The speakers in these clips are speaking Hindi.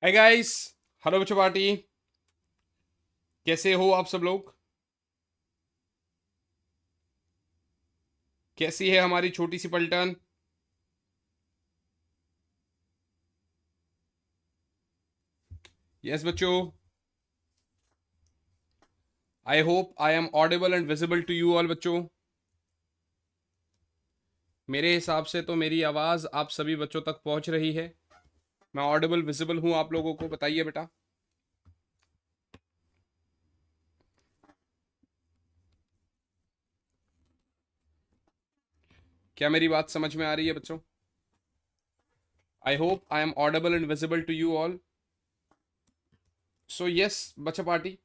Hi guys. हेलो बच्चों पार्टी। कैसे हो आप सब लोग? कैसी है हमारी छोटी सी पलटन? यस बच्चों। I hope I am audible and visible to you all बच्चों। मेरे हिसाब से तो मेरी आवाज़ आप सभी बच्चों तक पहुंच रही है। मैं ऑडिबल विजिबल हूं आप लोगों को, बताइए बेटा। क्या मेरी बात समझ में आ रही है बच्चों? I hope I am audible and visible to you all. So yes बच्चा पार्टी,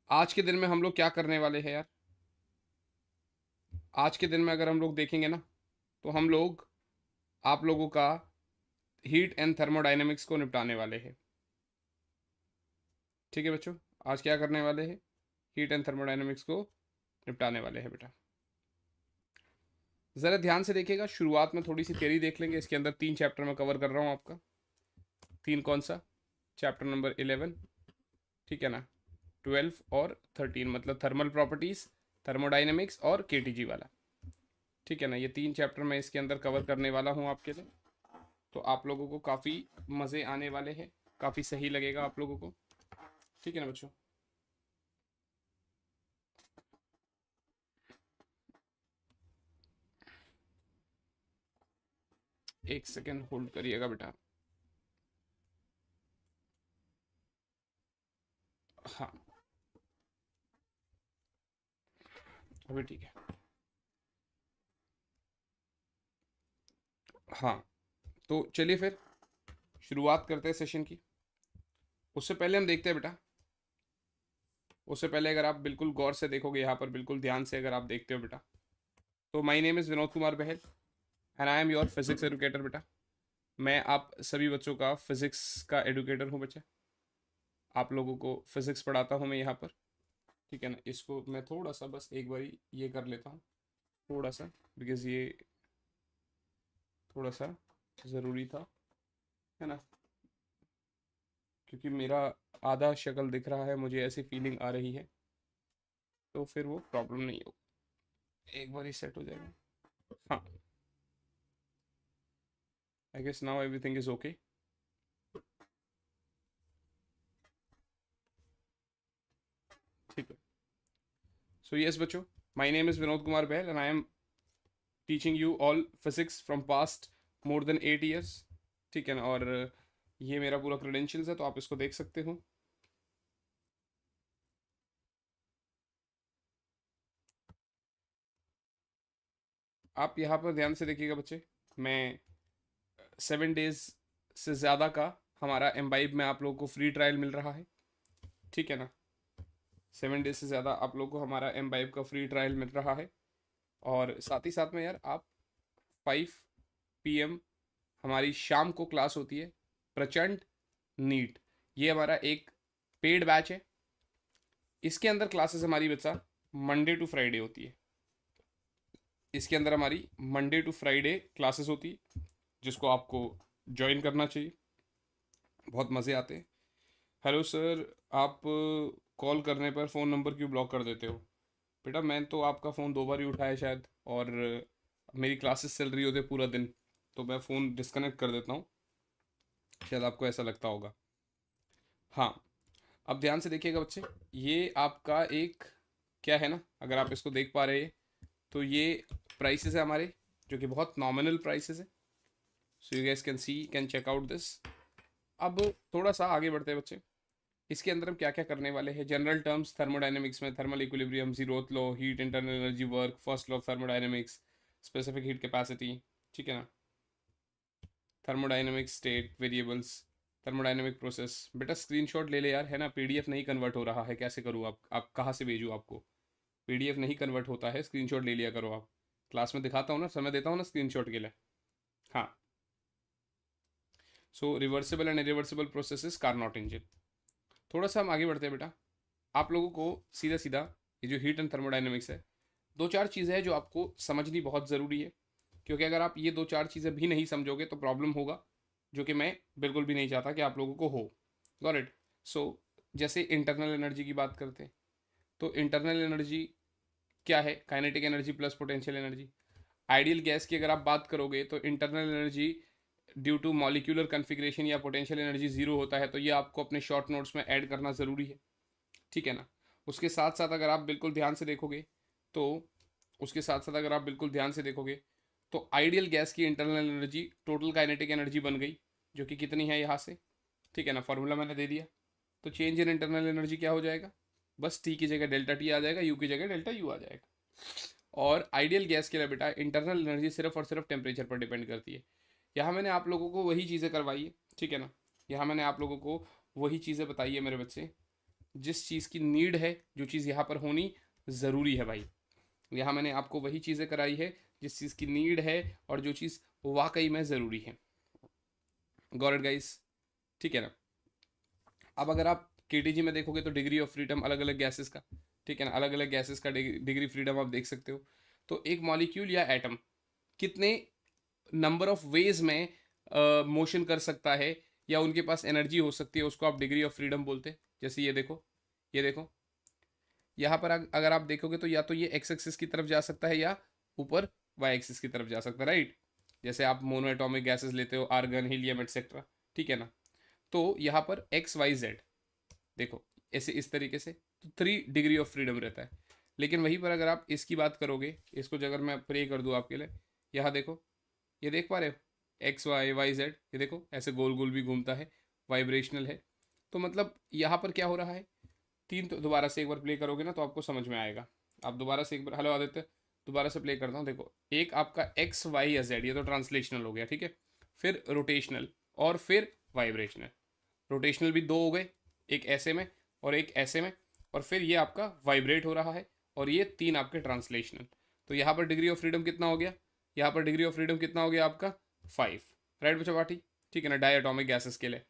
आज के दिन में हम लोग क्या करने वाले हैं यार? आज के दिन में अगर हम लोग देखेंगे ना, तो हम लोग आप लोगों का हीट एंड थर्मोडायनेमिक्स को निपटाने वाले हैं। ठीक है बच्चों, आज क्या करने वाले हैं? हीट एंड थर्मोडायनेमिक्स को निपटाने वाले हैं बेटा। ज़रा ध्यान से देखिएगा, शुरुआत में थोड़ी सी थ्योरी देख लेंगे। इसके अंदर 3 चैप्टर में कवर कर रहा हूँ आपका। 3 कौन सा? चैप्टर नंबर 11, ठीक है ना, 12 और 13, मतलब थर्मल प्रॉपर्टीज़, थर्मोडाइनमिक्स और केटीजी वाला। ठीक है ना, ये 3 चैप्टर मैं इसके अंदर कवर करने वाला हूँ आपके लिए। तो आप लोगों को काफ़ी मज़े आने वाले हैं, काफ़ी सही लगेगा आप लोगों को। ठीक है ना बच्चों? एक सेकेंड होल्ड करिएगा बेटा। हाँ, अभी ठीक है। हाँ, तो चलिए फिर शुरुआत करते हैं सेशन की। उससे पहले हम देखते हैं बेटा, उससे पहले अगर आप बिल्कुल गौर से देखोगे यहाँ पर, बिल्कुल ध्यान से अगर आप देखते हो बेटा, तो my name is Vinod Kumar Bahl and I am your physics educator बेटा। मैं आप सभी बच्चों का फिजिक्स का एडुकेटर हूँ बच्चा। आप लोगों को फिजिक्स पढ़ाता हूँ मैं यहाँ पर। ठीक है ना, इसको मैं थोड़ा सा बस एक बारी ये कर लेता हूँ, थोड़ा सा, बिकॉज ये थोड़ा सा ज़रूरी था, है ना, क्योंकि मेरा आधा शक्ल दिख रहा है, मुझे ऐसी फीलिंग आ रही है, तो फिर वो प्रॉब्लम नहीं होगी, एक बार ही सेट हो जाएगा। हाँ, I guess now everything is okay. ठीक है। सो यस बच्चों, my name is Vinod Kumar Bahl and I am teaching you all physics from past more than 8 years। ठीक है ना, और ये मेरा पूरा क्रेडेंशियल्स है, तो आप इसको देख सकते हो। आप यहाँ पर ध्यान से देखिएगा बच्चे। मैं 7 days से ज़्यादा का हमारा एम्बाइब में आप लोगों को फ्री ट्रायल मिल रहा है। ठीक है ना, 7 days से ज़्यादा आप लोगों को हमारा एम्बाइब का फ्री ट्रायल मिल रहा है। और साथ ही साथ में यार, आप 5 PM हमारी शाम को क्लास होती है, प्रचंड नीट, ये हमारा एक पेड बैच है। इसके अंदर क्लासेस हमारी बच्चा मंडे टू फ्राइडे होती है। इसके अंदर हमारी मंडे टू फ्राइडे क्लासेस होती है, जिसको आपको ज्वाइन करना चाहिए, बहुत मज़े आते हैं। हेलो सर, आप कॉल करने पर फ़ोन नंबर क्यों ब्लॉक कर देते हो? बेटा, मैं तो आपका फ़ोन 2 बार ही उठाया शायद, और मेरी क्लासेस चल रही होती है पूरा दिन, तो मैं फ़ोन डिस्कनेक्ट कर देता हूँ, शायद आपको ऐसा लगता होगा। हाँ, अब ध्यान से देखिएगा बच्चे, ये आपका एक क्या है ना, अगर आप इसको देख पा रहे हैं, तो ये प्राइसेस है हमारे, जो कि बहुत नॉमिनल प्राइसेस है। So you guys can see, can check out this. अब थोड़ा सा आगे बढ़ते हैं बच्चे। इसके अंदर हम क्या क्या करने वाले हैं? जनरल टर्म्स थर्मोडायनेमिक्स में, thermal equilibrium, zeroth law, heat internal energy work, first law of thermodynamics, specific heat capacity. ठीक है ना, thermodynamic state variables, thermodynamic process. बेटा स्क्रीनशॉट ले ले यार, है ना, पीडीएफ नहीं कन्वर्ट हो रहा है, कैसे करूँ? आप कहाँ से भेजूँ आपको? पीडीएफ नहीं कन्वर्ट होता है, स्क्रीनशॉट ले लिया करो आप। क्लास में दिखाता हूँ ना, समय देता हूँ ना स्क्रीनशॉट के लिए। हाँ, so reversible and irreversible processes Carnot engine. थोड़ा सा हम आगे बढ़ते हैं बेटा। आप लोगों को सीधा सीधा ये जो हीट एंड थर्मोडाइनमिक्स है, दो चार चीज़ें हैं जो आपको समझनी बहुत ज़रूरी है, क्योंकि अगर आप ये दो चार चीज़ें भी नहीं समझोगे तो प्रॉब्लम होगा। जो कि मैं बिल्कुल भी नहीं चाहता कि आप लोगों को हो। Got it. सो जैसे इंटरनल एनर्जी की बात करते हैं, तो इंटरनल एनर्जी क्या है? Kinetic energy plus potential energy. Ideal gas की अगर आप बात करोगे तो internal energy due to molecular configuration या पोटेंशियल एनर्जी जीरो होता है, तो ये आपको अपने शॉर्ट नोट्स में ऐड करना ज़रूरी है, ठीक है ना। उसके साथ साथ अगर आप बिल्कुल ध्यान से देखोगे तो उसके साथ साथ अगर आप बिल्कुल ध्यान से देखोगे तो आइडियल गैस की internal energy total kinetic energy बन गई, जो कि कितनी है यहाँ से, ठीक है ना, फॉर्मूला मैंने दे दिया। तो चेंज इन इंटरनल एनर्जी क्या हो जाएगा? बस टी की जगह डेल्टा टी आ जाएगा, यू की जगह डेल्टा यू आ जाएगा। और आइडियल गैस के लिए बेटा इंटरनल एनर्जी सिर्फ और सिर्फ टेम्परेचर पर डिपेंड करती है। यहाँ मैंने आप लोगों को वही चीज़ें करवाई है, ठीक है ना। यहाँ मैंने आप लोगों को वही चीज़ें बताई है मेरे बच्चे, जिस चीज़ की नीड है, जो चीज़ यहाँ पर होनी ज़रूरी है भाई। यहाँ मैंने आपको वही चीज़ें कराई है जिस चीज़ की नीड है और जो चीज़ वाकई में ज़रूरी है। गॉट इट गाइस, ठीक है ना। अब अगर आप केटीजी में देखोगे तो डिग्री ऑफ फ्रीडम अलग अलग गैसेस का, ठीक है ना, अलग अलग गैसेस का डिग्री फ्रीडम आप देख सकते हो। तो एक मॉलिक्यूल या एटम कितने नंबर ऑफ वेज में मोशन कर सकता है या उनके पास एनर्जी हो सकती है, उसको आप डिग्री ऑफ फ्रीडम बोलते हैं। जैसे ये देखो, ये देखो, यहाँ पर अगर आप देखोगे तो या तो ये एक्स एक्सिस की तरफ जा सकता है या ऊपर वाई एक्सिस की तरफ जा सकता है, राइट। जैसे आप मोनो एटॉमिक गैसेस लेते हो, आर्गन, हीलियम एक्सेट्रा, ठीक है ना। तो यहाँ पर एक्स वाई जेड देखो ऐसे इस तरीके से, तो 3 डिग्री ऑफ फ्रीडम रहता है। लेकिन वहीं पर अगर आप इसकी बात करोगे, इसको अगर मैं प्रे कर दूँ आपके लिए, यहाँ देखो, ये देख पा रहे हो, एक्स वाई वाई जेड, ये देखो ऐसे गोल गोल भी घूमता है, वाइब्रेशनल है। तो मतलब यहाँ पर क्या हो रहा है, तीन, तो दोबारा से एक बार प्ले करोगे ना तो आपको समझ में आएगा। आप दोबारा से एक बार, हेलो आदित्य, दोबारा से प्ले करता हूँ। देखो एक आपका एक्स वाई या जेड, ये तो ट्रांसलेशनल हो गया, ठीक है। फिर रोटेशनल और फिर वाइब्रेशनल। रोटेशनल भी दो हो गए, एक ऐसे में और एक ऐसे में, और फिर ये आपका वाइब्रेट हो रहा है, और ये तीन आपके ट्रांसलेशनल। तो यहाँ पर डिग्री ऑफ फ्रीडम कितना हो गया? यहाँ पर डिग्री ऑफ फ्रीडम कितना हो गया आपका? 5, राइट बच्चा पाठी, ठीक है ना, डाई एटॉमिक गैसेस के लिए।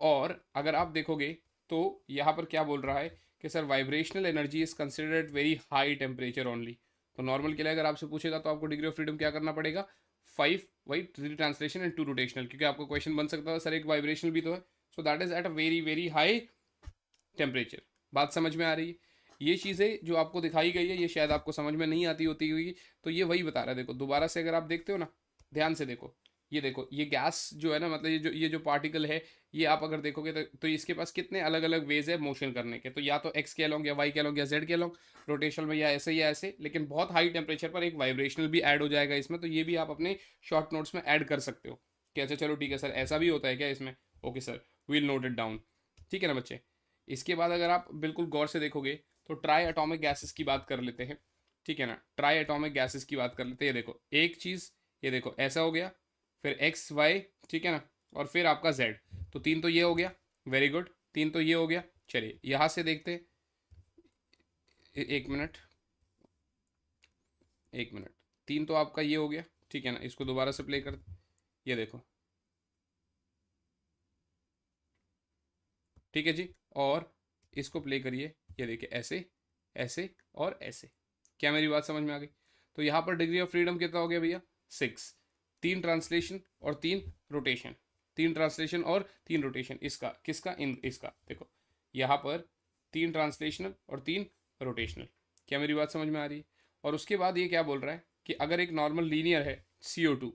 और अगर आप देखोगे तो यहाँ पर क्या बोल रहा है कि sir vibrational energy is considered very high temperature only. तो नॉर्मल के लिए अगर आपसे पूछेगा तो आपको डिग्री ऑफ फ्रीडम क्या करना पड़ेगा? 5, वही 3 ट्रांसलेशन एंड 2 रोटेशनल, क्योंकि आपको क्वेश्चन बन सकता था सर एक वाइब्रेशनल भी तो है। So that is at a very very high temperature. बात समझ में आ रही है? ये चीज़ें जो आपको दिखाई गई है ये शायद आपको समझ में नहीं आती होती हुई, तो ये वही बता रहा है। देखो दोबारा से अगर आप देखते हो ना, ध्यान से देखो, ये देखो, ये गैस जो है ना, मतलब ये जो पार्टिकल है, ये आप अगर देखोगे तो इसके पास कितने अलग अलग वेज है मोशन करने के। तो या तो एक्स के अलोंग या वाई के अलोंग या जेड के अलोंग रोटेशनल में, या ऐसे, लेकिन बहुत हाई टेम्परेचर पर एक वाइब्रेशनल भी ऐड हो जाएगा इसमें। तो ये भी आप अपने शॉर्ट नोट्स में ऐड कर सकते हो कि अच्छा चलो ठीक है सर, ऐसा भी होता है क्या इसमें? Okay sir, will note it down, ठीक है ना बच्चे। इसके बाद अगर आप बिल्कुल गौर से देखोगे तो ट्राई एटॉमिक गैसेस की बात कर लेते हैं, ठीक है ना। ट्राई एटॉमिक गैसेस की बात कर लेते हैं। ये देखो एक चीज़, ये देखो ऐसा हो गया, फिर एक्स वाई, ठीक है ना, और फिर आपका जेड। तो तीन तो ये हो गया, वेरी गुड, तीन तो ये हो गया। चलिए यहाँ से देखते हैं, एक मिनट, एक मिनट, तीन तो आपका ये हो गया, ठीक है ना। इसको दोबारा से प्ले कर, ये देखो, ठीक है जी। और इसको प्ले करिए, ये देखिए ऐसे, ऐसे और ऐसे। क्या मेरी बात समझ में आ गई? तो यहाँ पर डिग्री ऑफ फ्रीडम कितना हो गया भैया? 6। 3 ट्रांसलेशन और 3 रोटेशन, 3 ट्रांसलेशन और 3 रोटेशन। इसका किसका? इन इसका देखो, यहाँ पर 3 ट्रांसलेशनल और 3 रोटेशनल। क्या मेरी बात समझ में आ रही है? और उसके बाद ये क्या बोल रहा है कि अगर एक नॉर्मल लीनियर है CO2,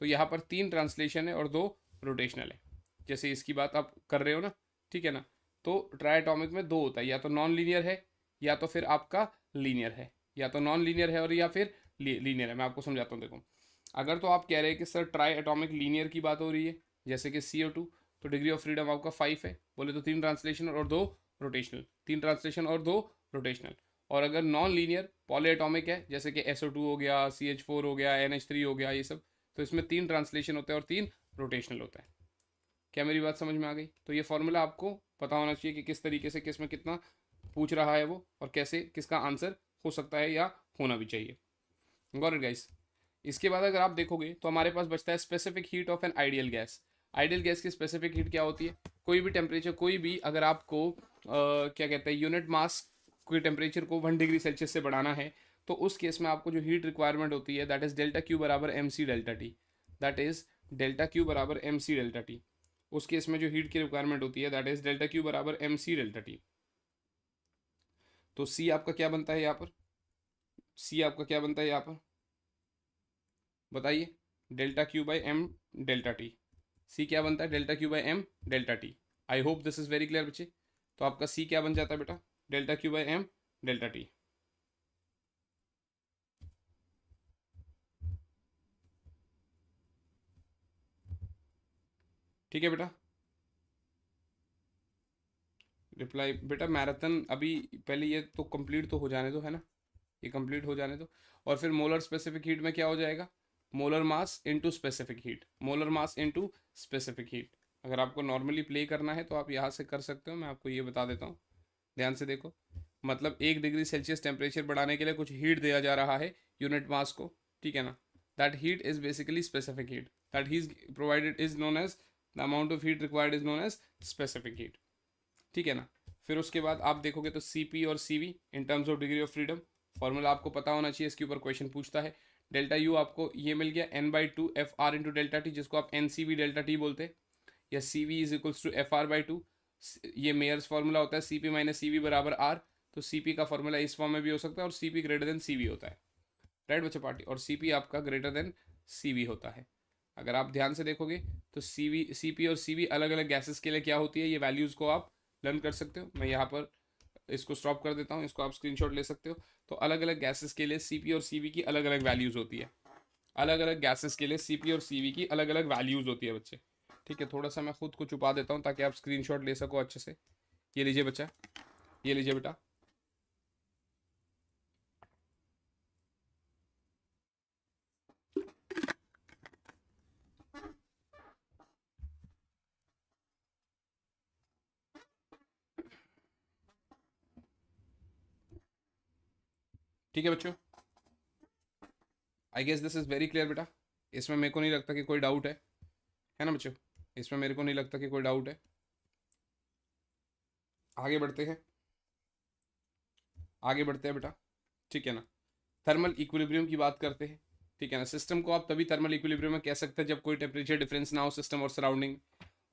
तो यहाँ पर 3 ट्रांसलेशन है और 2 रोटेशनल है। जैसे इसकी बात आप कर रहे हो ना, ठीक है ना। तो ट्राइएटॉमिक में 2 होता है, या तो नॉन लीनियर है या तो फिर आपका लीनियर है, या तो नॉन लीनियर है और या फिर लीनियर है। मैं आपको समझाता हूँ, देखो अगर तो आप कह रहे हैं कि सर ट्राई एटॉमिक लीनियर की बात हो रही है, जैसे कि CO2, तो डिग्री ऑफ फ्रीडम आपका 5 है, बोले तो 3 ट्रांसलेशन और 2 रोटेशनल, 3 ट्रांसलेशन और 2 रोटेशनल। और अगर नॉन लीनियर पॉली एटॉमिक है, जैसे कि SO2 हो गया, CH4 हो गया, NH3 हो गया, ये सब, तो इसमें 3 ट्रांसलेशन होते हैं और 3 रोटेशनल होता है। क्या मेरी बात समझ में आ गई? तो ये फॉर्मूला आपको पता होना चाहिए कि किस तरीके से किस में कितना पूछ रहा है वो, और कैसे किसका आंसर हो सकता है या होना भी चाहिए। Got it guys? इसके बाद अगर आप देखोगे तो हमारे पास बचता है specific heat of N ideal gas. Ideal gas की स्पेसिफिक हीट क्या होती है? कोई भी टेम्परेचर, कोई भी अगर आपको क्या कहते हैं, यूनिट मास कोई टेम्परेचर को 1 डिग्री सेल्सियस से बढ़ाना है, तो उस केस में आपको जो हीट रिक्वायरमेंट होती है दैट इज डेल्टा क्यू बराबर MC delta T. That is delta Q बराबर एम सी डेल्टा टी। उस केस में जो हीट की रिक्वायरमेंट होती है दैट इज डेल्टा क्यू बराबर एम सी डेल्टा टी। तो सी आपका क्या बनता है यहाँ पर, सी आपका क्या बनता है यहाँ पर बताइए, delta Q by M delta T. C क्या बनता है, delta Q by M delta T. I hope this is very clear बच्चे। तो आपका सी क्या बन जाता है बेटा, delta Q by M delta T. ठीक है बेटा। रिप्लाई बेटा मैराथन अभी पहले ये तो कंप्लीट तो हो जाने दो, है ना, ये कंप्लीट हो जाने दो। और फिर मोलर स्पेसिफिक हीट में क्या हो जाएगा, molar mass into specific heat, molar mass into specific heat. अगर आपको नॉर्मली प्ले करना है तो आप यहाँ से कर सकते हो, मैं आपको ये बता देता हूँ, ध्यान से देखो। मतलब 1 डिग्री सेल्सियस टेम्परेचर बढ़ाने के लिए कुछ हीट दिया जा रहा है यूनिट मास को, ठीक है ना। That heat is basically specific heat, that heat provided is known as, the amount of heat required is known as specific heat, ठीक है ना। फिर उसके बाद आप देखोगे तो सी पी और C V in terms of degree of freedom, formula आपको पता होना चाहिए, इसके ऊपर क्वेश्चन पूछता है। डेल्टा यू आपको ये मिल गया n/2 F R into delta T, जिसको आप N C V delta T बोलते हैं, या C V is equals to F R by two. ये मेयर्स फॉर्मूला होता है, C P minus C V बराबर आर। तो सी पी का फॉर्मूला इस फॉर्म में भी हो सकता है और C P greater than C V होता है, राइट बच्चे पार्टी। और सी पी आपका ग्रेटर देन सी वी होता है। अगर आप ध्यान से देखोगे तो सी पी और सी वी अलग अलग गैसेस के लिए क्या होती है, ये वैल्यूज़ को आप लर्न कर सकते हो। मैं यहाँ पर इसको स्टॉप कर देता हूँ, इसको आप स्क्रीनशॉट ले सकते हो। तो अलग अलग गैसेस के लिए सीपी और सीवी की अलग अलग वैल्यूज़ होती है, अलग अलग गैसेस के लिए सीपी और सीवी की अलग अलग वैल्यूज़ होती है बच्चे, ठीक है। थोड़ा सा मैं खुद को छुपा देता हूँ ताकि आप स्क्रीनशॉट ले सको अच्छे से। ये लीजिए बच्चा, ये लीजिए बेटा। ठीक है बच्चों, I guess this is very clear बेटा। इसमें मेरे को नहीं लगता कि कोई डाउट है ना बच्चों, इसमें मेरे को नहीं लगता कि कोई डाउट है। आगे बढ़ते हैं, आगे बढ़ते हैं बेटा, ठीक है ना। थर्मल इक्विलिब्रियम की बात करते हैं, ठीक है ना। सिस्टम को आप तभी थर्मल इक्विलिब्रियम में कह सकते हैं जब कोई टेम्परेचर डिफरेंस ना हो सिस्टम और सराउंडिंग।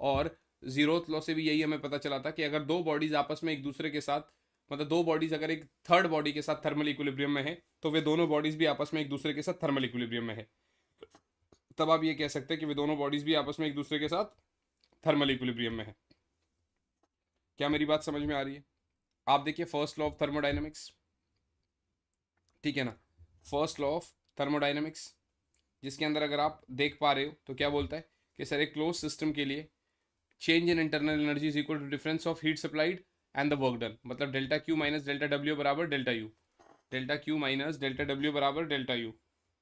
और जीरोथ लॉ से भी यही हमें पता चला था कि अगर दो बॉडीज आपस में एक दूसरे के साथ, मतलब दो बॉडीज अगर एक थर्ड बॉडी के साथ थर्मल इक्विलिब्रियम में है तो वे दोनों बॉडीज भी आपस में एक दूसरे के साथ थर्मल इक्विलिब्रियम में है। तब आप ये कह सकते हैं कि वे दोनों बॉडीज भी आपस में एक दूसरे के साथ थर्मल इक्विलिब्रियम में है। क्या मेरी बात समझ में आ रही है। आप देखिए फर्स्ट लॉ ऑफ थर्मोडाइनमिक्स, ठीक है ना, फर्स्ट लॉ ऑफ थर्मोडाइनमिक्स, जिसके अंदर अगर आप देख पा रहे हो तो क्या बोलता है कि सर एक क्लोज सिस्टम के लिए change in internal energy is equal to difference of heat supplied and the work done. मतलब delta Q minus delta W बराबर delta U, delta Q minus delta W बराबर डेल्टा यू।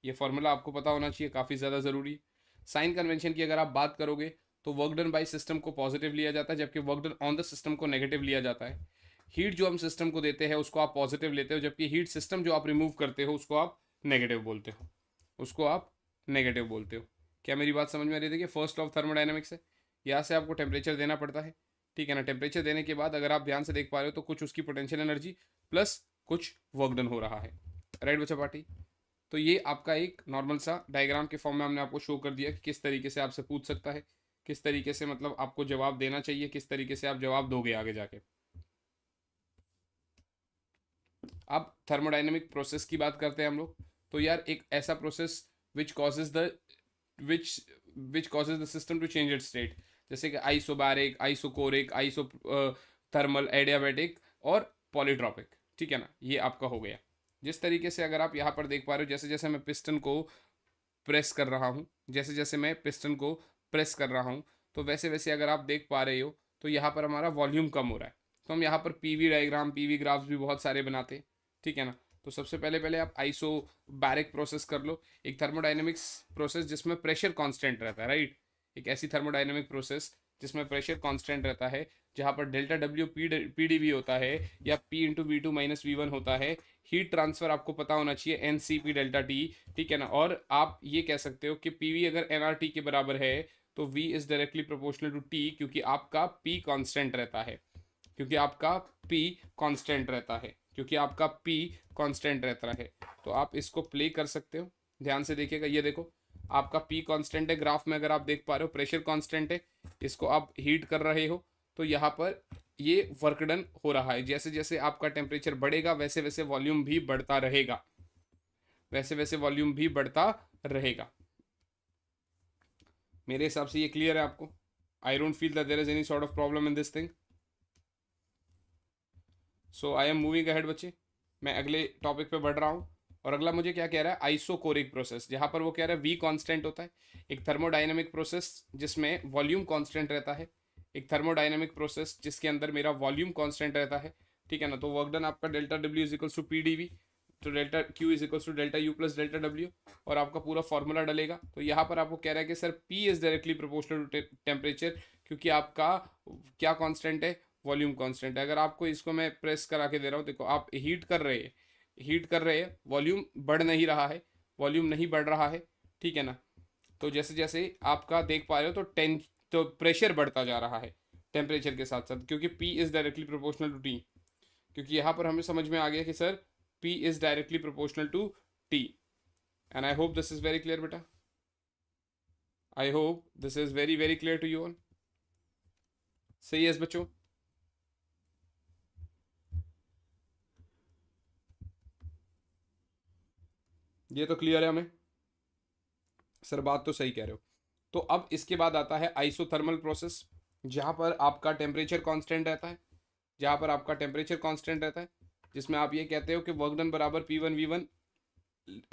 ये फॉर्मूला आपको पता होना चाहिए, काफ़ी ज़्यादा ज़रूरी। साइन कन्वेंशन की अगर आप बात करोगे तो वर्क डन बाई सिस्टम को पॉजिटिव लिया जाता है जबकि work done on the system को नेगेटिव लिया जाता है। हीट जो हम सिस्टम को देते हैं उसको आप पॉजिटिव लेते हो, जबकि हीट सिस्टम जो आप रिमूव करते हो उसको आप नेगेटिव बोलते हो, उसको आप नेगेटिव बोलते हो। क्या मेरी बात समझ में आ रही है। देखिए फर्स्ट लॉ ऑफ थर्मोडाइनमिक्स है, यहाँ से आपको टेम्परेचर देना पड़ता है, ठीक है ना। टेम्परेचर देने के बाद अगर आप ध्यान से देख पा रहे हो तो कुछ उसकी पोटेंशियल एनर्जी प्लस कुछ वर्क डन हो रहा है, राइट बच्चा पार्टी। तो ये आपका एक नॉर्मल सा डायग्राम के फॉर्म में हमने आपको शो कर दिया कि किस तरीके से आपसे पूछ सकता है, किस तरीके से मतलब आपको जवाब देना चाहिए, किस तरीके से आप जवाब दोगे आगे जाके। अब थर्मोडाइनमिक प्रोसेस की बात करते हैं हम लोग। तो यार एक ऐसा process which causes the which which causes the system to change its state, जैसे कि isobaric, isochoric, isothermal, adiabatic और पॉलीट्रॉपिक, ठीक है ना। ये आपका हो गया। जिस तरीके से अगर आप यहाँ पर देख पा रहे हो, जैसे जैसे मैं पिस्टन को प्रेस कर रहा हूँ, जैसे जैसे मैं पिस्टन को प्रेस कर रहा हूँ तो वैसे वैसे अगर आप देख पा रहे हो तो यहाँ पर हमारा वॉल्यूम कम हो रहा है। तो हम यहाँ पर पीवी डायग्राम, पीवी ग्राफ्स भी बहुत सारे बनाते हैं, ठीक है ना। तो सबसे पहले पहले आप आइसोबैरिक प्रोसेस कर लो, एक थर्मोडाइनमिक्स प्रोसेस जिसमें प्रेशर कांस्टेंट रहता है, राइट। एक ऐसी थर्मोडाइनमिक प्रोसेस जिसमें प्रेशर कांस्टेंट रहता है, जहाँ पर delta W P D V होता है या P into V two minus V one होता है। हीट ट्रांसफर आपको पता होना चाहिए N C P delta T, ठीक है ना। और आप ये कह सकते हो कि पी वी अगर एन आर टी के बराबर है तो V is directly proportional to T, क्योंकि आपका पी कांस्टेंट रहता है, क्योंकि आपका पी कांस्टेंट रहता है, क्योंकि आपका पी कांस्टेंट रहता है। तो आप इसको प्ले कर सकते हो, ध्यान से देखिएगा। ये देखो आपका पी कांस्टेंट है, ग्राफ में अगर आप देख पा रहे हो प्रेशर कांस्टेंट है, इसको आप हीट कर रहे हो, तो यहाँ पर ये वर्क डन हो रहा है। जैसे जैसे आपका टेम्परेचर बढ़ेगा वैसे वैसे वॉल्यूम भी बढ़ता रहेगा, वैसे वैसे वॉल्यूम भी बढ़ता रहेगा। मेरे हिसाब से ये क्लियर है आपको। I don't feel that there is any sort of problem in this thing. So I am moving ahead बच्चे, मैं अगले टॉपिक पे बढ़ रहा हूँ। और अगला मुझे क्या कह रहा है, आइसोकोरिक प्रोसेस, जहाँ पर वो कह रहा है वी कांस्टेंट होता है। एक थर्मोडायनेमिक प्रोसेस जिसमें वॉल्यूम कांस्टेंट रहता है, एक थर्मोडायनेमिक प्रोसेस जिसके अंदर मेरा वॉल्यूम कांस्टेंट रहता है, ठीक है ना। तो वर्क डन आपका delta W is equals to P D V, तो delta Q is equals to delta U plus delta W, और आपका पूरा फॉर्मूला डलेगा। तो यहाँ पर आपको कह रहा है कि sir P is directly proportional to temperature, क्योंकि आपका क्या कांस्टेंट है, वॉल्यूम कांस्टेंट है। अगर आपको इसको मैं प्रेस करा के दे रहा हूँ, देखो आप हीट कर रहे हैं, हीट कर रहे हैं, वॉल्यूम बढ़ नहीं रहा है, वॉल्यूम नहीं बढ़ रहा है, ठीक है ना। तो जैसे जैसे आपका देख पा रहे हो, तो प्रेशर बढ़ता जा रहा है टेम्परेचर के साथ साथ, क्योंकि P is directly proportional to T। क्योंकि यहाँ पर हमें समझ में आ गया कि sir P is directly proportional to T। And I hope this is very clear बेटा, I hope this is very very clear to you all. सही है बच्चों। ये तो क्लियर है हमें, सर बात तो सही कह रहे हो। तो अब इसके बाद आता है आइसोथर्मल प्रोसेस, जहाँ पर आपका टेम्परेचर कांस्टेंट रहता है, जहाँ पर आपका टेम्परेचर कांस्टेंट रहता है, जिसमें आप ये कहते हो कि वर्क डन बराबर P1V1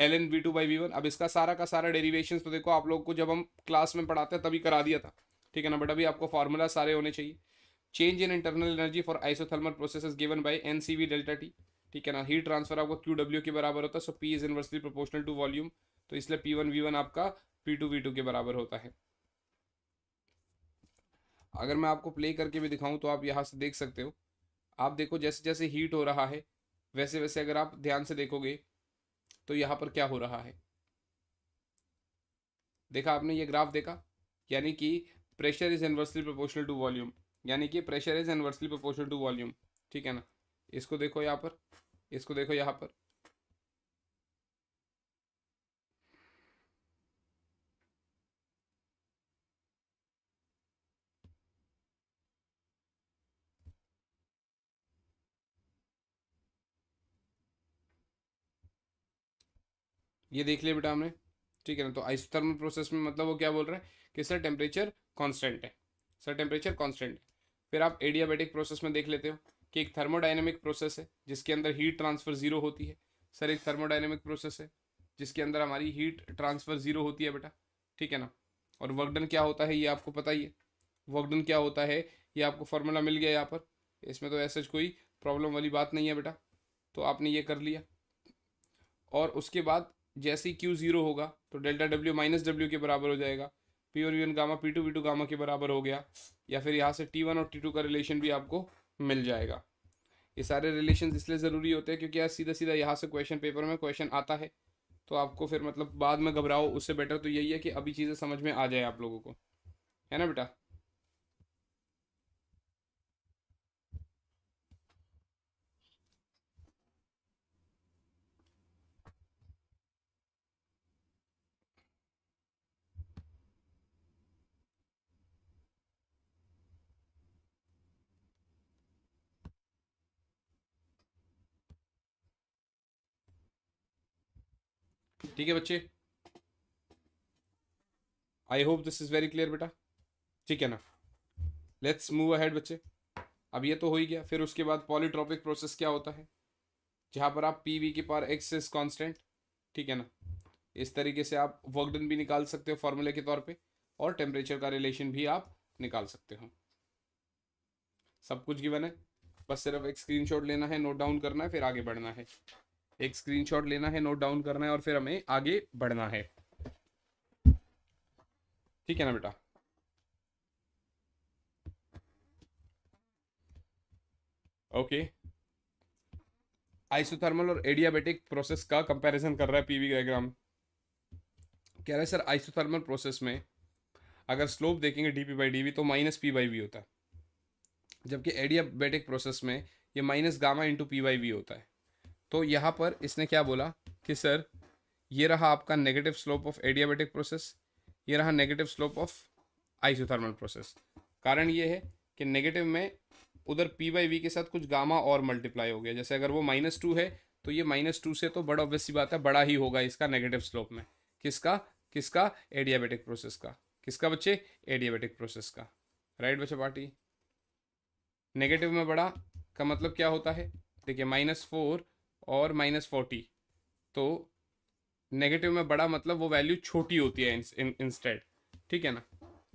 ln V2 by V1। अब इसका सारा का सारा डेरिवेशन तो देखो आप लोग को जब हम क्लास में पढ़ाते हैं तभी करा दिया था, ठीक है ना, बट अभी आपको फार्मूला सारे होने चाहिए। Change in internal energy for isothermal process is given by NCV delta T, ठीक है ना। हीट ट्रांसफर आपको QW के बराबर होता है, so P is inversely proportional to volume, तो इसलिए P1V1 आपका P2V2 के बराबर होता है। अगर मैं आपको प्ले करके भी दिखाऊं तो आप यहाँ से देख सकते हो, आप देखो जैसे जैसे हीट हो रहा है वैसे वैसे अगर आप ध्यान से देखोगे तो यहाँ पर क्या हो रहा है, देखा आपने ये ग्राफ देखा, यानी कि pressure is inversely proportional to volume, यानी कि pressure is inversely proportional to volume, ठीक है ना। इसको देखो यहाँ पर, इसको देखो यहाँ पर, ये देख लिया बेटा हमने, ठीक है ना। तो आइसोथर्मल प्रोसेस में मतलब वो क्या बोल रहा है कि सर टेम्परेचर कांस्टेंट है, सर टेम्परेचर कांस्टेंट है। फिर आप एडियाबैटिक प्रोसेस में देख लेते हो कि एक थर्मोडायनेमिक प्रोसेस है जिसके अंदर हीट ट्रांसफर जीरो होती है। सर एक थर्मोडायनेमिक प्रोसेस है जिसके अंदर हमारी हीट ट्रांसफर जीरो होती है बेटा, ठीक है ना। और वर्क डन क्या होता है ये आपको पता ही है, वर्क डन क्या होता है ये आपको फॉर्मूला मिल गया यहाँ पर, इसमें तो ऐसा कोई प्रॉब्लम वाली बात नहीं है बेटा। तो आपने ये कर लिया, और उसके बाद जैसे ही क्यू जीरो होगा तो डेल्टा डब्ल्यू माइनस डब्ल्यू के बराबर हो जाएगा, पी और V one gamma P two V two gamma के बराबर हो गया, या फिर यहाँ से टी वन और टी टू का रिलेशन भी आपको मिल जाएगा। ये सारे रिलेशन इसलिए ज़रूरी होते हैं क्योंकि यार सीधा सीधा यहाँ से क्वेश्चन पेपर में क्वेश्चन आता है, तो आपको फिर मतलब बाद में घबराओ उससे बेटर तो यही है कि अभी चीज़ें समझ में आ जाए आप लोगों को, है ना बेटा। ठीक है बच्चे, आई hope this is very clear बेटा, ठीक है ना। लेट्स मूव अहेड बच्चे। अब ये तो हो ही गया, फिर उसके बाद पॉलीट्रॉपिक प्रोसेस क्या होता है, जहाँ पर आप पी वी की पावर एक्स इज कॉन्स्टेंट, ठीक है ना। इस तरीके से आप वर्क डन भी निकाल सकते हो फॉर्मूले के तौर पे, और टेम्परेचर का रिलेशन भी आप निकाल सकते हो। सब कुछ गिवन है, बस सिर्फ एक स्क्रीनशॉट लेना है, नोट डाउन करना है, फिर आगे बढ़ना है। एक स्क्रीनशॉट लेना है, नोट डाउन करना है, और फिर हमें आगे बढ़ना है, ठीक है ना बेटा। ओके, आइसोथर्मल और एडियाबेटिक प्रोसेस का कंपैरिजन कर रहा है पीवी डायग्राम। कह रहा है सर आइसोथर्मल प्रोसेस में अगर स्लोप देखेंगे डीपी बाई डी वी तो माइनस पी बाई वी होता है, जबकि एडियाबेटिक प्रोसेस में ये minus gamma into P by V होता है। तो यहाँ पर इसने क्या बोला कि सर ये रहा आपका negative slope of adiabatic process, ये रहा negative slope of isothermal process. कारण ये है कि नेगेटिव में उधर पी बाई वी के साथ कुछ गामा और मल्टीप्लाई हो गया, जैसे अगर वो -2 है तो ये -2 से तो बड़ा ऑब्वियस सी बात है बड़ा ही होगा इसका नेगेटिव स्लोप में। किसका किसका एडियाबेटिक प्रोसेस का। किसका बच्चे, एडियाबेटिक प्रोसेस का। राइट बच्चे पार्टी। नेगेटिव में बड़ा का मतलब क्या होता है, देखिए -4 और -40, तो नेगेटिव में बड़ा मतलब वो वैल्यू छोटी होती है इंस्टेड, ठीक है ना।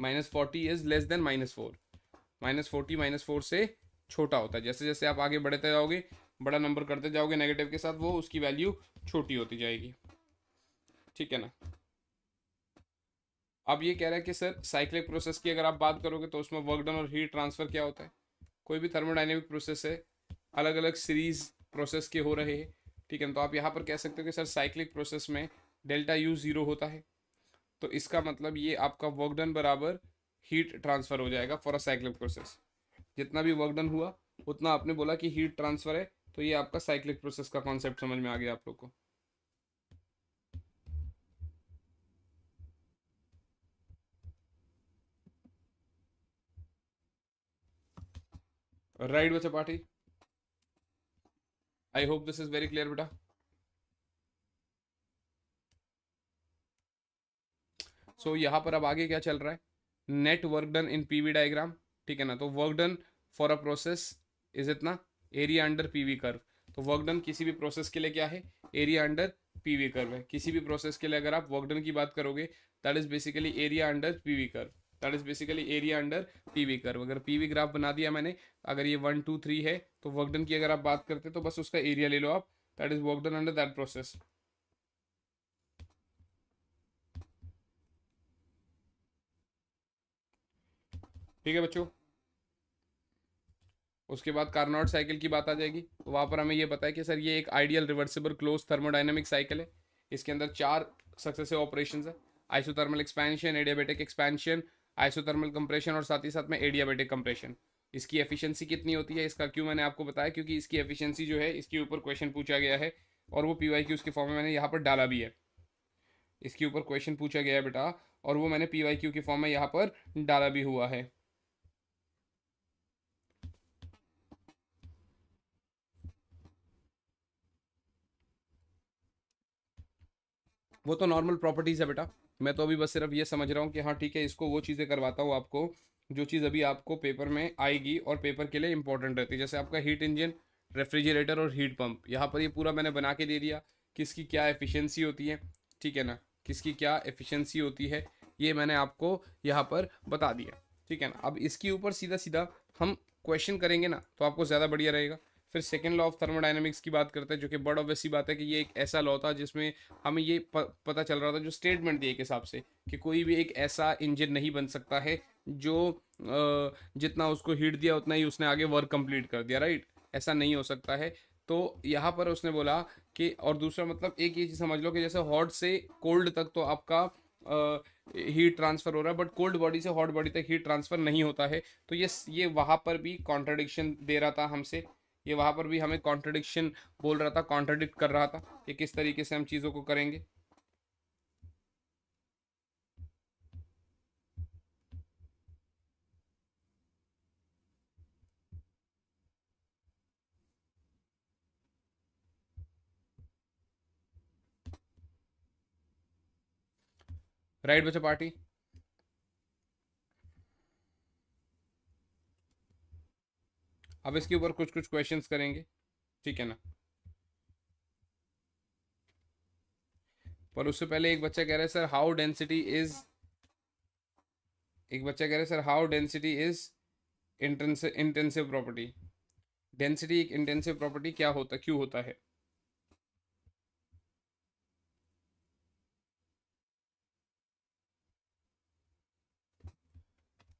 -40 इज लेस देन -4, -40 -4 से छोटा होता है। जैसे जैसे आप आगे बढ़ते जाओगे, बड़ा नंबर करते जाओगे नेगेटिव के साथ, वो उसकी वैल्यू छोटी होती जाएगी, ठीक है ना। अब ये कह रहा है कि सर साइक्लिक प्रोसेस की अगर आप बात करोगे तो उसमें वर्क डन और हीट ट्रांसफर क्या होता है। कोई भी थर्मोडाइनमिक प्रोसेस है, अलग अलग सीरीज प्रोसेस के हो रहे हैं, ठीक है ना। तो आप यहाँ पर कह सकते हो कि सर साइक्लिक प्रोसेस में डेल्टा यू 0 होता है, तो इसका मतलब ये आपका वर्क डन बराबर हीट ट्रांसफर हो जाएगा फॉर अ साइक्लिक प्रोसेस। जितना भी वर्क डन हुआ उतना आपने बोला कि हीट ट्रांसफर है, तो ये आपका साइक्लिक प्रोसेस का कॉन्सेप्ट समझ में आ गया आप लोग को। राइट बच्चा पाठी, आई hope this is very clear बेटा। सो यहाँ पर अब आगे क्या चल रहा है, net work done in PV diagram, ठीक है ना। तो work done for a process is इतना एरिया अंडर पीवी कर्व। तो वर्क डन किसी भी प्रोसेस के लिए क्या है, एरिया अंडर पीवी कर्व है। किसी भी प्रोसेस के लिए अगर आप वर्क डन की बात करोगे, that is basically area under PV curve, that is basically area under PV curve. अगर पीवी ग्राफ बना दिया मैंने, अगर ये 1 2 3 है, तो वर्क डन की अगर आप बात करते तो बस उसका एरिया ले लो आप, that is work done under that process, ठीक है बच्चों। उसके बाद कार्नोट साइकिल की बात आ जाएगी, तो वहाँ पर हमें ये पता है कि सर ये एक ideal reversible close thermodynamic cycle है। इसके अंदर 4 सक्सेसिव ऑपरेशंस है, isothermal expansion, adiabatic expansion, isothermal compression और साथ ही साथ में एडियाबेटिक कंप्रेशन। इसकी एफिशिएंसी कितनी होती है, इसका क्यों मैंने आपको बताया, क्योंकि इसकी एफिशिएंसी जो है इसके ऊपर क्वेश्चन पूछा गया है, और वो PYQ के फॉर्म में मैंने यहाँ पर डाला भी है। इसके ऊपर क्वेश्चन पूछा गया है बेटा, और वो मैंने PYQ के फॉर्म में यहाँ पर डाला भी हुआ है। वो तो नॉर्मल प्रॉपर्टीज़ है बेटा, मैं तो अभी बस सिर्फ ये समझ रहा हूँ कि हाँ ठीक है, इसको वो चीज़ें करवाता हूँ आपको जो चीज़ अभी आपको पेपर में आएगी और पेपर के लिए इंपॉर्टेंट रहती है। जैसे आपका हीट इंजन, रेफ्रिजरेटर और हीट पंप, यहाँ पर ये पूरा मैंने बना के दे दिया, किसकी क्या एफिशिएंसी होती है, ठीक है ना, किसकी क्या एफिशिएंसी होती है, ये मैंने आपको यहाँ पर बता दिया, ठीक है ना। अब इसके ऊपर सीधा सीधा हम क्वेश्चन करेंगे ना, तो आपको ज़्यादा बढ़िया रहेगा। फिर सेकेंड लॉ ऑफ थर्मोडाइनमिक्स की बात करते हैं, जो कि बड़ा ऑब्वियस सी बात है कि ये एक ऐसा लॉ था जिसमें हमें ये पता चल रहा था, जो स्टेटमेंट थी एक हिसाब से, कि कोई भी एक ऐसा इंजन नहीं बन सकता है जो जितना उसको हीट दिया उतना ही उसने आगे वर्क कंप्लीट कर दिया, राइट, ऐसा नहीं हो सकता है। तो यहाँ पर उसने बोला कि, और दूसरा मतलब एक ये चीज़ समझ लो कि जैसे हॉट से कोल्ड तक तो आपका हीट ट्रांसफर हो रहा है, बट कोल्ड बॉडी से हॉट बॉडी तक हीट ट्रांसफर नहीं होता है। तो ये वहाँ पर भी कॉन्ट्रडिक्शन दे रहा था हमसे, ये वहाँ पर भी हमें कॉन्ट्रडिक्शन बोल रहा था, कॉन्ट्रडिक्ट कर रहा था कि किस तरीके से हम चीज़ों को करेंगे। राइट बच्चा पार्टी। अब इसके ऊपर कुछ कुछ क्वेश्चंस करेंगे, ठीक है ना। पर उससे पहले एक बच्चा कह रहा है सर हाउ डेंसिटी इज, एक बच्चा कह रहा है sir how density is intensive property. Density एक इंटेंसिव प्रॉपर्टी क्या होता, क्यों होता है।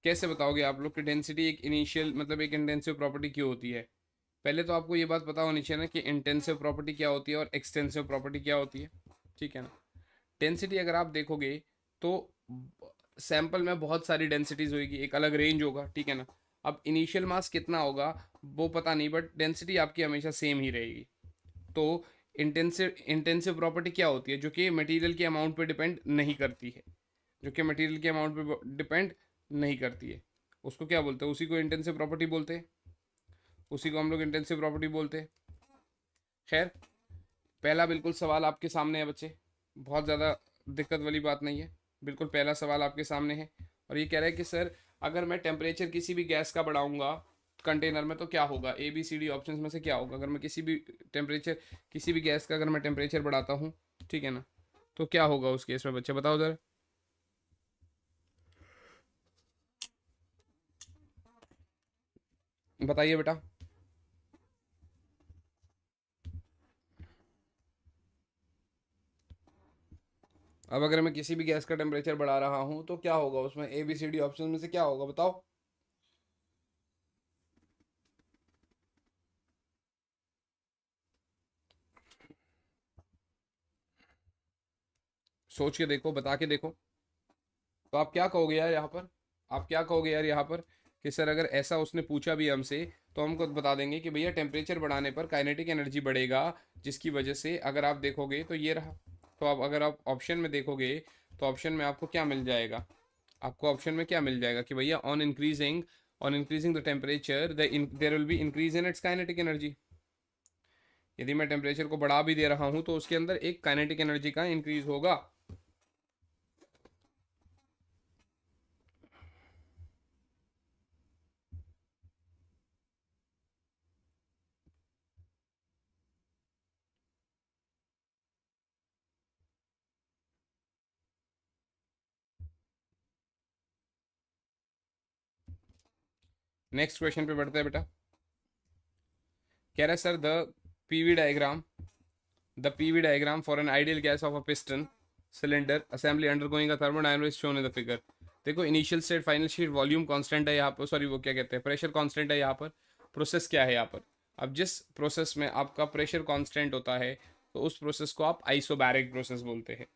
कैसे बताओगे आप लोग कि डेंसिटी एक इनिशियल मतलब एक इंटेंसिव प्रॉपर्टी क्यों होती है। पहले तो आपको ये बात पता होनी चाहिए ना कि इंटेंसिव प्रॉपर्टी क्या होती है और एक्सटेंसिव प्रॉपर्टी क्या होती है, ठीक है ना। डेंसिटी अगर आप देखोगे तो सैंपल में बहुत सारी डेंसिटीज होगी, एक अलग रेंज होगा, ठीक है ना। अब इनिशियल मास कितना होगा वो पता नहीं, बट डेंसिटी आपकी हमेशा सेम ही रहेगी। तो इंटेंसिव प्रॉपर्टी क्या होती है? जो कि मटेरियल के अमाउंट पे डिपेंड नहीं करती है, जो कि मटेरियल के अमाउंट पे डिपेंड नहीं करती है, उसको क्या बोलते हैं? उसी को इंटेंसिव प्रॉपर्टी बोलते हैं, उसी को हम लोग इंटेंसिव प्रॉपर्टी बोलते हैं। खैर, पहला बिल्कुल सवाल आपके सामने है बच्चे, बहुत ज़्यादा दिक्कत वाली बात नहीं है। बिल्कुल पहला सवाल आपके सामने है, और ये कह रहा है कि सर अगर मैं टेम्परेचर किसी भी गैस का बढ़ाऊंगा कंटेनर में तो क्या होगा? A B C D option में से क्या होगा? अगर मैं किसी भी टेम्परेचर, किसी भी गैस का अगर मैं टेम्परेचर बढ़ाता हूँ, ठीक है ना, तो क्या होगा उस केस में? बच्चे बताओ जरा, बताइए बेटा। अब अगर मैं किसी भी गैस का टेम्परेचर बढ़ा रहा हूँ तो क्या होगा उसमें? A B C D option में से क्या होगा बताओ। सोच के देखो, बता के देखो। तो आप क्या कहोगे यार यहाँ पर? आप क्या कहोगे यार यहाँ पर कि सर अगर ऐसा उसने पूछा भी हमसे, तो हम खुद बता देंगे कि भैया टेम्परेचर बढ़ाने पर काइनेटिक एनर्जी बढ़ेगा, जिसकी वजह से अगर आप देखोगे तो ये रहा। तो अब अगर आप ऑप्शन में देखोगे तो ऑप्शन में आपको क्या मिल जाएगा? आपको ऑप्शन में क्या मिल जाएगा कि भैया on increasing the temperature there will be increase in its kinetic energy. यदि मैं टेम्परेचर को बढ़ा भी दे रहा हूँ तो उसके अंदर एक काइनेटिक एनर्जी का इंक्रीज होगा। नेक्स्ट क्वेश्चन पे बढ़ते हैं बेटा। कह रहा है sir PV diagram the PV diagram for an ideal gas of a piston cylinder assembly undergoing a thermodynamics shown in the figure. देखो, initial state, final state, volume constant है यहाँ पर, सॉरी वो क्या कहते हैं, प्रेशर कांस्टेंट है यहाँ पर। प्रोसेस क्या है यहाँ पर? अब जिस प्रोसेस में आपका प्रेशर कांस्टेंट होता है, तो उस प्रोसेस को आप आइसोबैरिक प्रोसेस बोलते हैं।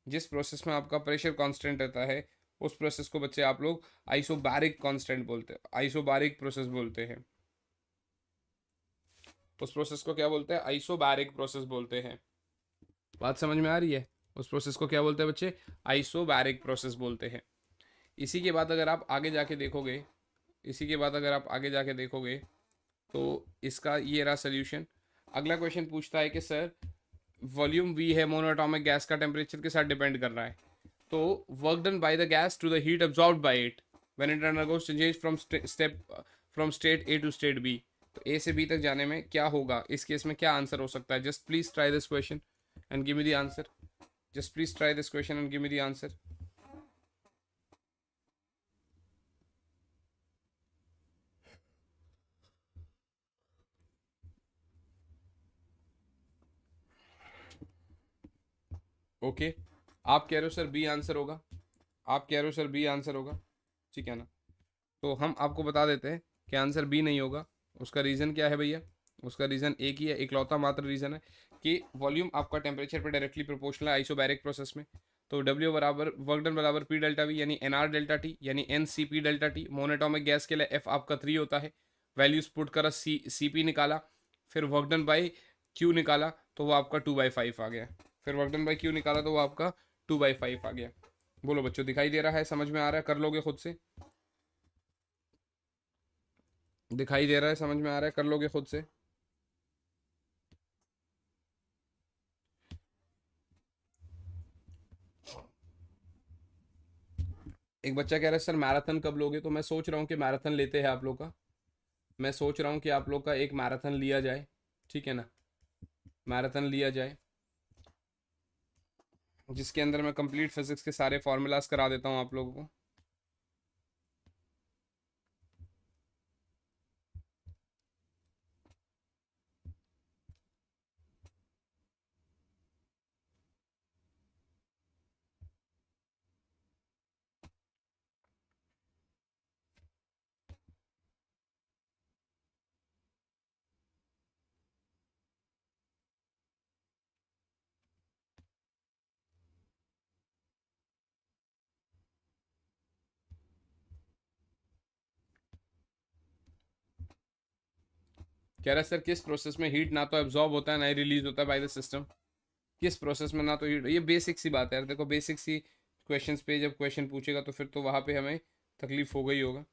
जिस प्रोसेस में आपका प्रेशर कांस्टेंट रहता है, उस प्रोसेस को बच्चे आप लोग आइसोबैरिक कांस्टेंट बोलते हैं, आइसोबैरिक प्रोसेस बोलते हैं। उस प्रोसेस को क्या बोलते हैं? आइसोबैरिक प्रोसेस बोलते हैं। बात समझ में आ रही है? उस प्रोसेस को क्या बोलते हैं बच्चे? आइसोबैरिक प्रोसेस बोलते हैं। इसी के बाद अगर आप आगे जाके देखोगे, इसी के बाद अगर आप आगे जाके देखोगे तो इसका ये रहा सोल्यूशन। अगला क्वेश्चन पूछता है कि सर वॉल्यूम वी है, मोनोएटॉमिक गैस का टेम्परेचर के साथ डिपेंड कर रहा है, तो work done by the gas to the heat absorbed by it when it undergoes changes from state A to state B. तो ए से बी तक जाने में क्या होगा? इस केस में क्या आंसर हो सकता है? Just please try this question and give me the answer. Just please try this question and give me the answer. Okay, आप कह रहे हो सर बी आंसर होगा, आप कह रहे हो सर बी आंसर होगा, ठीक है ना? तो हम आपको बता देते हैं कि आंसर बी नहीं होगा। उसका रीज़न क्या है भैया? उसका रीज़न एक ही है, इकलौता मात्र रीज़न है कि वॉल्यूम आपका टेम्परेचर पर डायरेक्टली प्रोपोर्शनल है आइसोबैरिक प्रोसेस में। तो डब्ल्यू बराबर वर्क डन बराबर पी डेल्टा वी, यानी एन आर डेल्टा टी, यानी N C P delta T. Monatomic gas के लिए एफ आपका 3 होता है। वैल्यूज पुट करा, सी पी निकाला, फिर वर्क डन बाई क्यू निकाला, तो वो आपका 2/5 आ गया। फिर वर्क डन बाई क्यू निकाला तो वो आपका 2/5 आ गया। बोलो बच्चों, दिखाई दे रहा है? समझ में आ रहा है? कर लोगे खुद से? दिखाई दे रहा है? समझ में आ रहा है? कर लोगे खुद से? एक बच्चा कह रहा है सर मैराथन कब लोगे? तो मैं सोच रहा हूँ कि मैराथन लेते हैं आप लोग का। मैं सोच रहा हूँ कि आप लोग का एक मैराथन लिया जाए, ठीक है ना? मैराथन लिया जाए, जिसके अंदर मैं कंप्लीट फिजिक्स के सारे फॉर्मूलाज करा देता हूँ आप लोगों को। कह रहा है सर किस प्रोसेस में हीट ना तो एब्जॉर्ब होता है ना ही रिलीज होता है बाय द सिस्टम। किस प्रोसेस में ना तो हीट, ये बेसिक सी बात है यार, देखो बेसिक सी क्वेश्चंस पे जब क्वेश्चन पूछेगा तो फिर तो वहां पे हमें तकलीफ हो गई होगा,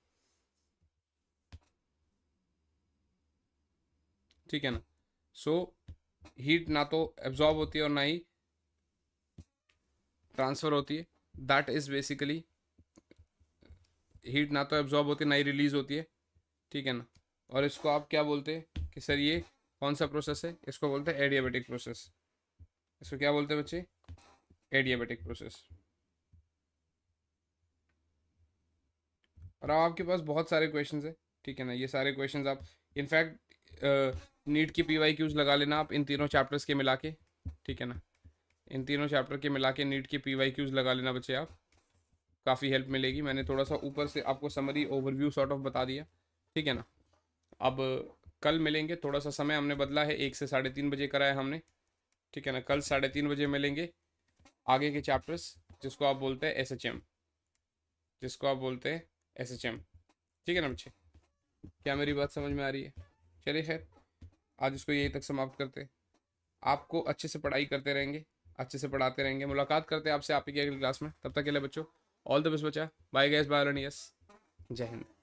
ठीक है ना। सो हीट ना तो एब्जॉर्ब होती है और ना ही ट्रांसफर होती है, दैट इज बेसिकली, हीट ना तो एब्जॉर्ब होती है ना ही रिलीज होती है, ठीक है ना। और इसको आप क्या बोलते हैं कि सर ये कौन सा प्रोसेस है, इसको बोलते हैं एडियाबेटिक प्रोसेस। इसको क्या बोलते हैं बच्चे, एडियाबेटिक प्रोसेस। और अब आपके पास बहुत सारे क्वेश्चंस है, ठीक है ना, ये सारे क्वेश्चंस आप इनफैक्ट नीट की पी वाई क्यूज लगा लेना आप इन तीनों चैप्टर्स के मिला के, ठीक है ना, इन तीनों चैप्टर के मिला के नीट की पी वाई क्यूज लगा लेना बच्चे आप, काफ़ी हेल्प मिलेगी। मैंने थोड़ा सा ऊपर से आपको समरी ओवरव्यू सॉर्ट ऑफ बता दिया, ठीक है ना। अब कल मिलेंगे, थोड़ा सा समय हमने बदला है, 1 से 3:30 बजे कराया हमने, ठीक है ना। कल 3:30 बजे मिलेंगे, आगे के चैप्टर्स जिसको आप बोलते हैं एस एच एम, जिसको आप बोलते हैं एस एच एम, ठीक है ना बच्चे। क्या मेरी बात समझ में आ रही है? चलिए खैर, आज इसको यहीं तक समाप्त करते हैं। आपको अच्छे से पढ़ाई करते रहेंगे, अच्छे से पढ़ाते रहेंगे, मुलाकात करते हैं आपसे आप ही की अगली क्लास में। तब तक के लिए बच्चों ऑल द बेस्ट बच्चा, बाय गाइस, बाय, यस, जय हिंद।